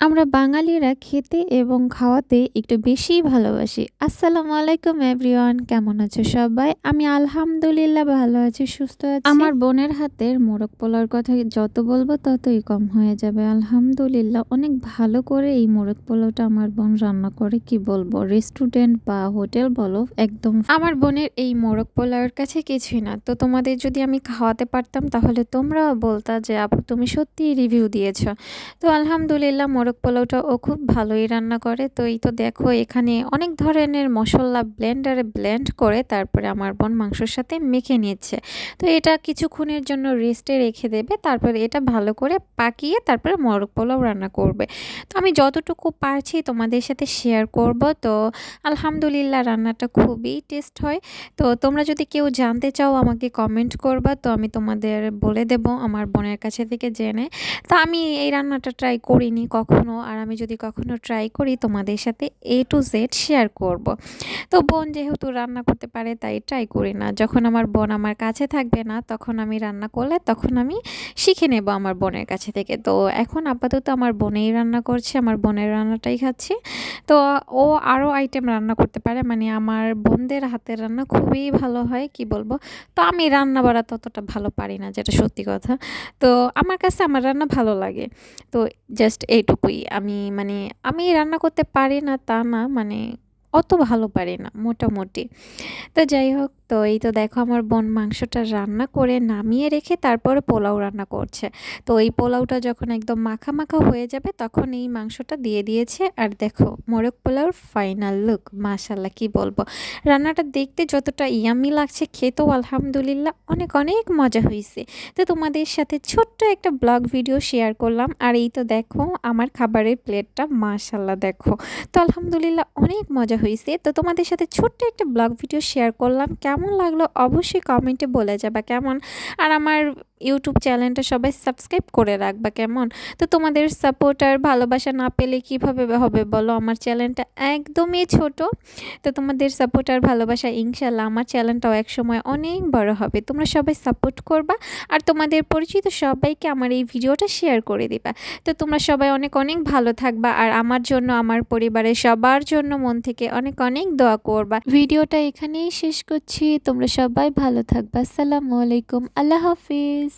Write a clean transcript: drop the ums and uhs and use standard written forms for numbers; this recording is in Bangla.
আমরা বাঙালিরা খেতে এবং খাওয়াতে একটু বেশিই ভালোবাসি। আসসালামু আলাইকুম এভরিওয়ান, কেমন আছো সবাই? আমি আলহামদুলিল্লাহ ভালো আছি, সুস্থ আছি। আমার বোনের হাতের মোরগ পোলাওর কথা যত বলবো ততই কম হয়ে যাবে। আলহামদুলিল্লাহ অনেক ভালো করে এই মোরগ পোলাওটা আমার বোন রান্না করে, কি বলবো, রেস্টুরেন্ট বা হোটেল বলো, একদম আমার বোনের এই মোরগ পোলাওয়ের কাছে কিছুই না। তো তোমাদের যদি আমি খাওয়াতে পারতাম তাহলে তোমরাও বলতা যে আপু তুমি সত্যিই রিভিউ দিয়েছো। তো আলহামদুলিল্লাহ মোরগ পোলাওটা ও খুব ভালোই রান্না করে। তো এই তো দেখো এখানে অনেক ধরনের মশলা ব্লেন্ডারে ব্লেন্ড করে তারপরে আমার বোন মাংসর সাথে মেখে নিচ্ছে। তো এটা কিছুক্ষণের জন্য রেস্টে রেখে দেবে, তারপরে এটা ভালো করে পাকিয়ে তারপরে মোরগ পোলাও রান্না করবে। তো আমি যতটুকু পারছি তোমাদের সাথে শেয়ার করব। তো আলহামদুলিল্লাহ রান্নাটা খুবই টেস্ট হয়। তো তোমরা যদি কেউ জানতে চাও আমাকে কমেন্ট করবা, তো আমি তোমাদের বলে দেব আমার বোনের কাছে থেকে জেনে। তা আমি এই রান্নাটা ট্রাই করিনি কখনো, আর আমি যদি কখনো ট্রাই করি তোমাদের সাথে A to Z শেয়ার করব। তো বোন যেহেতু রান্না করতে পারে তাই ট্রাই করি না। যখন আমার বোন আমার কাছে থাকবে না তখন আমি রান্না করলে তখন আমি শিখে নেব আমার বোনের কাছে থেকে। তো এখন আপাতত আমার বোনেই রান্না করছে, আমার বোনের রান্নাটাই খাচ্ছি। তো ও আরও আইটেম রান্না করতে পারে, মানে আমার বোনদের হাতের রান্না খুবই ভালো হয়, কি বলবো। তো আমি রান্না বাড়া ততটা ভালো পারি না, যেটা সত্যি কথা। তো আমার কাছে আমার রান্না ভালো লাগে। তো জাস্ট এইটুকুই। আমি রান্না করতে পারি না তা না, মানে অত ভালো পারি না, মোটামুটি। তো যাই হোক, তো এই তো দেখো আমার বোন মাংসটা রান্না করে নামিয়ে রেখে তারপরে পোলাও রান্না করছে। তো এই পোলাওটা যখন একদম মাখা মাখা হয়ে যাবে তখন এই মাংসটা দিয়ে দিয়েছে। আর দেখো মোরগ পোলাওর ফাইনাল লুক, মাশাল্লাহ, কি বলবো। রান্নাটা দেখতে যতটা ইয়াম্মি লাগছে, খেতেও আলহামদুলিল্লাহ অনেক অনেক মজা হয়েছে। তো তোমাদের সাথে ছোট্ট একটা ব্লগ ভিডিও শেয়ার করলাম। আর এই তো দেখো আমার খাবারের প্লেটটা, মাশাল্লাহ দেখো। তো আলহামদুলিল্লাহ অনেক মজা হয়েছে। তো তোমাদের সাথে ছোট্ট একটা ব্লগ ভিডিও শেয়ার করলাম, কেমন লাগলো অবশ্যই কমেন্টে বলে যাবা কেমন। আর আমার ইউটিউব চ্যানেলটা সবাই সাবস্ক্রাইব করে রাখবা কেমন। তো তোমাদের সাপোর্ট আর ভালোবাসা না পেলে কিভাবে হবে বলো, আমার চ্যানেলটা একদমই ছোট। তো তোমাদের সাপোর্ট আর ভালোবাসা ইনশাল্লাহ আমার চ্যানেলটাও একসময় অনেক বড় হবে। তোমরা সবাই সাপোর্ট করবা আর তোমাদের পরিচিত সবাইকে আমার এই ভিডিওটা শেয়ার করে দিবা। তো তোমরা সবাই অনেক অনেক ভালো থাকবা আর আমার জন্য আমার পরিবারের সবার জন্য মন থেকে অনেক অনেক দোয়া করবা। ভিডিওটা এখানেই শেষ করছি, তোমরা সবাই ভালো থাকবা। আসসালামু আলাইকুম, আল্লাহ হাফিজ।